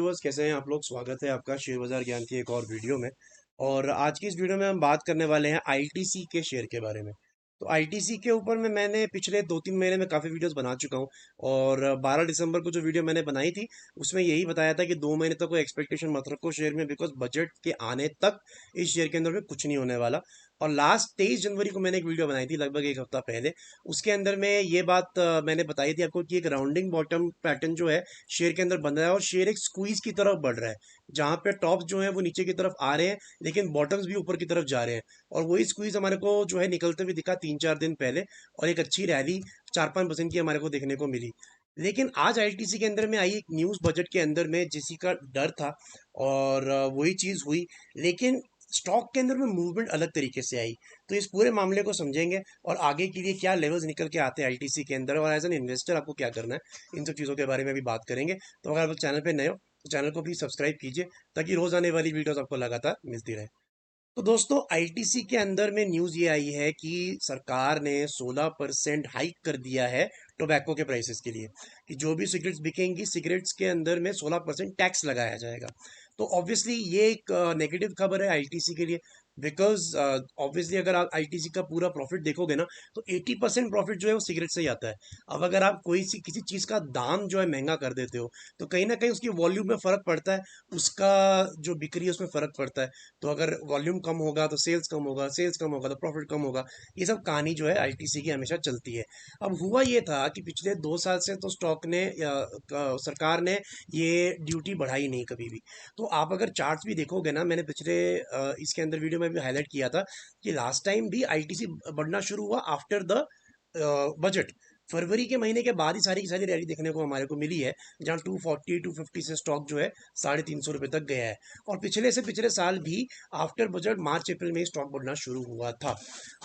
Viewers, कैसे हैं आप लोग। स्वागत है आपका शेयर बाजार ज्ञान की एक और वीडियो में। और आज की इस वीडियो में हम बात करने वाले हैं आईटीसी के शेयर के बारे में। तो आईटीसी के ऊपर में मैंने पिछले 2-3 महीने में काफ़ी वीडियोस बना चुका हूं। और 12 दिसंबर को जो वीडियो मैंने बनाई थी उसमें यही बताया था कि 2 महीने तक कोई एक्सपेक्टेशन मत रखो शेयर में, बिकॉज बजट के आने तक इस शेयर के अंदर में कुछ नहीं होने वाला। और लास्ट 23 जनवरी को मैंने एक वीडियो बनाई थी, लगभग एक हफ्ता पहले। उसके अंदर में ये बात मैंने बताई थी आपको कि एक राउंडिंग बॉटम पैटर्न जो है शेयर के अंदर बन रहा है और शेयर एक स्क्वीज की तरफ बढ़ रहा है, जहां पे टॉप्स जो है वो नीचे की तरफ आ रहे हैं लेकिन बॉटम्स भी ऊपर की तरफ जा रहे हैं। और वही स्क्वीज हमारे को जो है निकलते हुए दिखा 3-4 दिन पहले, और एक अच्छी रैली 4-5% की हमारे को देखने को मिली। लेकिन आज आईटीसी के अंदर में आई एक न्यूज़ बजट के अंदर में जिसी का डर था, और वही चीज़ हुई। लेकिन स्टॉक के अंदर में मूवमेंट अलग तरीके से आई। तो इस पूरे मामले को समझेंगे और आगे के लिए क्या लेवल्स निकल के आते हैं आईटीसी के अंदर, और एज एन इन्वेस्टर आपको क्या करना है, इन सब चीज़ों के बारे में भी बात करेंगे। तो अगर आप चैनल पे नए हो तो चैनल को प्लीज़ सब्सक्राइब कीजिए, ताकि रोज़ आने वाली वीडियोस आपको लगातार मिलती रहे। तो दोस्तों, आईटीसी के अंदर में न्यूज़ ये आई है कि सरकार ने 16% हाइक कर दिया है टोबैको के प्राइसेस के लिए, कि जो भी सिगरेट्स बिकेंगी सिगरेट्स के अंदर में 16% टैक्स लगाया जाएगा। तो ऑब्वियसली ये एक नेगेटिव खबर है आईटीसी के लिए, बिकॉज ऑब्वियसली अगर आप आईटीसी का पूरा प्रॉफिट देखोगे ना, तो 80% प्रॉफिट जो है वो सिगरेट से ही आता है। अब अगर आप कोई सी किसी चीज़ का दाम जो है महंगा कर देते हो, तो कहीं ना कहीं उसकी वॉल्यूम में फ़र्क पड़ता है, उसका जो बिक्री है उसमें फ़र्क पड़ता है। तो अगर वॉल्यूम कम होगा तो सेल्स कम होगा, सेल्स कम होगा तो प्रॉफिट कम होगा। ये सब कहानी जो है आईटीसी की हमेशा चलती है। अब हुआ ये था कि पिछले 2 साल से तो स्टॉक ने सरकार ने ये ड्यूटी बढ़ाई नहीं कभी भी। तो आप अगर चार्ट्स भी देखोगे ना, मैंने पिछले इसके अंदर वीडियो में भी हाईलाइट किया था कि लास्ट टाइम भी आईटीसी बढ़ना शुरू हुआ आफ्टर द बजट। फरवरी के महीने के बाद ही सारी की सारी रैली देखने को हमारे को मिली है, जहां 240-250 से स्टॉक जो है 350 रुपए तक गया है। और पिछले से पिछले साल भी आफ्टर बजट मार्च अप्रैल में स्टॉक बढ़ना शुरू हुआ था।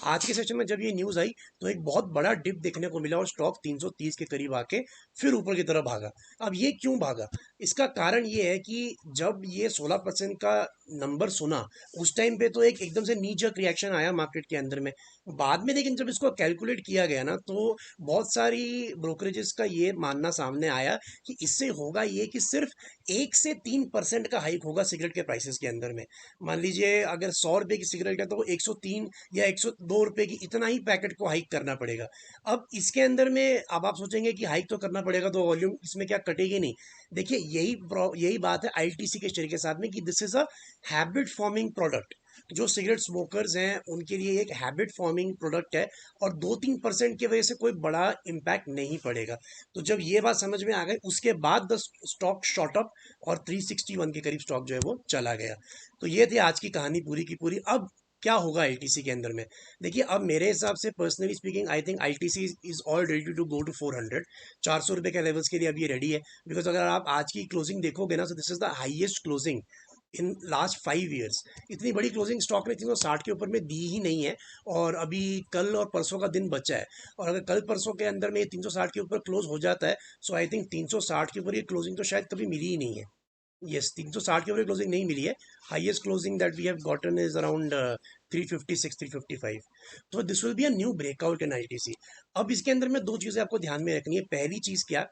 आज के सेशन में जब ये न्यूज़ आई तो एक बहुत बड़ा डिप देखने को मिला और स्टॉक 330 के करीब आके फिर ऊपर की तरफ भागा। अब ये क्यों भागा? इसका कारण ये है कि जब ये 16% का नंबर सुना, उस टाइम पे तो एक एकदम से नी जर्क रिएक्शन आया मार्केट के अंदर में। बाद में लेकिन जब इसको कैलकुलेट किया गया ना, तो बहुत सारी ब्रोकरेजेस का ये मानना सामने आया कि इससे होगा ये कि सिर्फ 1 से 3% का हाइक होगा सिगरेट के प्राइसेस के अंदर में। मान लीजिए अगर 100 रुपए की सिगरेट है तो वो 103 या 102 रुपए की इतना ही पैकेट को हाइक करना पड़ेगा। अब इसके अंदर में अब आप सोचेंगे कि हाइक तो करना पड़ेगा तो वॉल्यूम इसमें क्या कटेगी? नहीं। देखिए, यही बात है आईटीसी के शेयर के साथ में कि this is a habit forming product. जो सिगरेट स्मोकर्स हैं उनके लिए एक हैबिट फॉर्मिंग प्रोडक्ट है, और 2-3% की वजह से कोई बड़ा इम्पैक्ट नहीं पड़ेगा। तो जब ये बात समझ में आ गई, उसके बाद द स्टॉक शॉट अप और 361 के करीब स्टॉक जो है वो चला गया। तो ये थी आज की कहानी पूरी की पूरी। अब क्या होगा आईटीसी के अंदर में? देखिए, अब मेरे हिसाब से personally speaking I think ITC is all ready to go to 400। 400 रुपए के लेवल्स के लिए अब ये रेडी है। बिकॉज अगर आप आज की क्लोजिंग देखोगे ना, तो this is the highest closing in last 5 years. इतनी बड़ी क्लोजिंग स्टॉक ने 360 के ऊपर में दी ही नहीं है। और अभी कल और परसों का दिन बचा है, और अगर कल परसों के अंदर में ये 360 के ऊपर क्लोज हो जाता है, सो आई थिंक 360 के ऊपर ये क्लोजिंग तो शायद कभी मिली ही नहीं है। यस, 360 के ऊपर क्लोजिंग नहीं मिली है। Highest closing that we have gotten is around 356-355। तो this will be a new breakout in ITC. अब इसके अंदर में दो चीजें आपको ध्यान में रखनी है। पहली चीज क्या,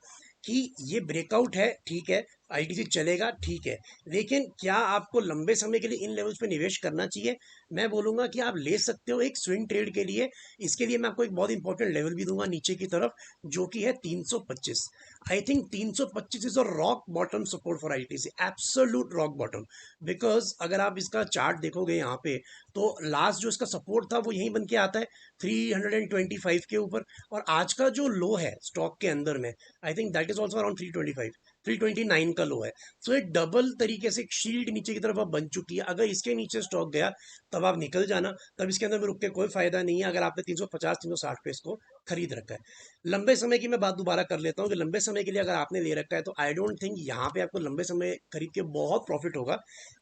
कि ये ब्रेकआउट है, ठीक है, आईटीसी चलेगा, ठीक है, लेकिन क्या आपको लंबे समय के लिए इन लेवल्स पे निवेश करना चाहिए? मैं बोलूंगा कि आप ले सकते हो एक स्विंग ट्रेड के लिए। इसके लिए मैं आपको एक बहुत इंपॉर्टेंट लेवल भी दूंगा नीचे की तरफ, जो कि है 325। I think 325 is a rock bottom support for ITC, absolute rock bottom. Because अगर आप इसका चार्ट देखोगे यहाँ पे, तो लास्ट जो इसका सपोर्ट था वो यहीं बन के आता है 325 के ऊपर। और आज का जो लो है स्टॉक के अंदर में, I think that is also around 325, 329 का लो है। सो एक डबल तरीके से एक शील्ड नीचे की तरफ अब बन चुकी है। अगर इसके नीचे स्टॉक गया तब आप निकल जाना, तब इसके अंदर में रुक के कोई फायदा नहीं है अगर आपने 350-360 पे इसको खरीद रखा है। लंबे समय की मैं बात दोबारा कर लेता हूँ कि लंबे समय के लिए अगर आपने ले रखा है, तो आई डोंट थिंक यहाँ पे आपको लंबे समय खरीद के बहुत प्रॉफिट होगा।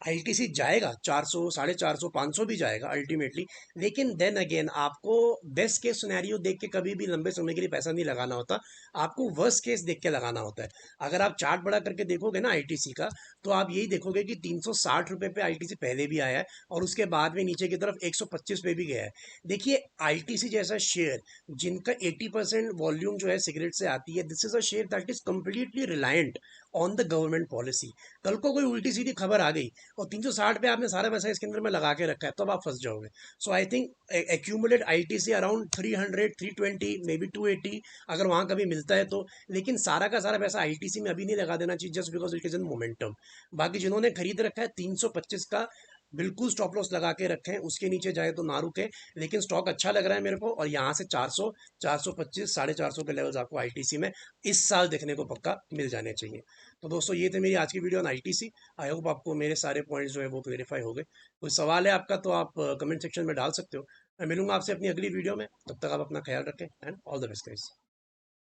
आईटीसी जाएगा 400, 450, 500 भी जाएगा अल्टीमेटली। लेकिन देन अगेन आपको बेस्ट केस सिनेरियो देख के कभी भी लंबे समय के लिए पैसा नहीं लगाना होता, आपको वर्स्ट केस देख के लगाना होता है। अगर आप चार्ट बड़ा करके देखोगे ना आईटीसी का, तो आप यही देखोगे कि 360 रुपए पे आईटीसी पहले भी आया है, और उसके बाद में नीचे की तरफ 125 पे भी गया है। देखिए, आईटीसी जैसा शेयर जिनका का 80% वॉल्यूम जो है सिगरेट से आती है। This is a share that is completely reliant on the government policy. कल को कोई उल्टी सीधी खबर आ गई और 360 पे आपने सारा पैसा इसके अंदर में लगा के रखा है, तब आप फंस जाओगे। So I think accumulate ITC around 300, 320, may be 280, अगर वहां कभी मिलता है तो। लेकिन सारा का सारा पैसा आईटीसी में अभी नहीं लगा देना चाहिए, just because it is in momentum. बाकी जिन्होंने खरीद रखा है 325 का, बिल्कुल स्टॉप लॉस लगा के रखें, उसके नीचे जाए तो ना रुके। लेकिन स्टॉक अच्छा लग रहा है मेरे को, और यहाँ से 400, 425, 450 के लेवल्स आपको आईटीसी में इस साल देखने को पक्का मिल जाने चाहिए। तो दोस्तों ये थे मेरी आज की video on ITC. I hope आपको मेरे सारे पॉइंट्स जो है वो क्लेरिफाई हो गए। कोई सवाल है आपका तो आप कमेंट सेक्शन में डाल सकते हो। मैं मिलूंगा आपसे अपनी अगली वीडियो में, तब तक आप अपना ख्याल रखें and all the best guys.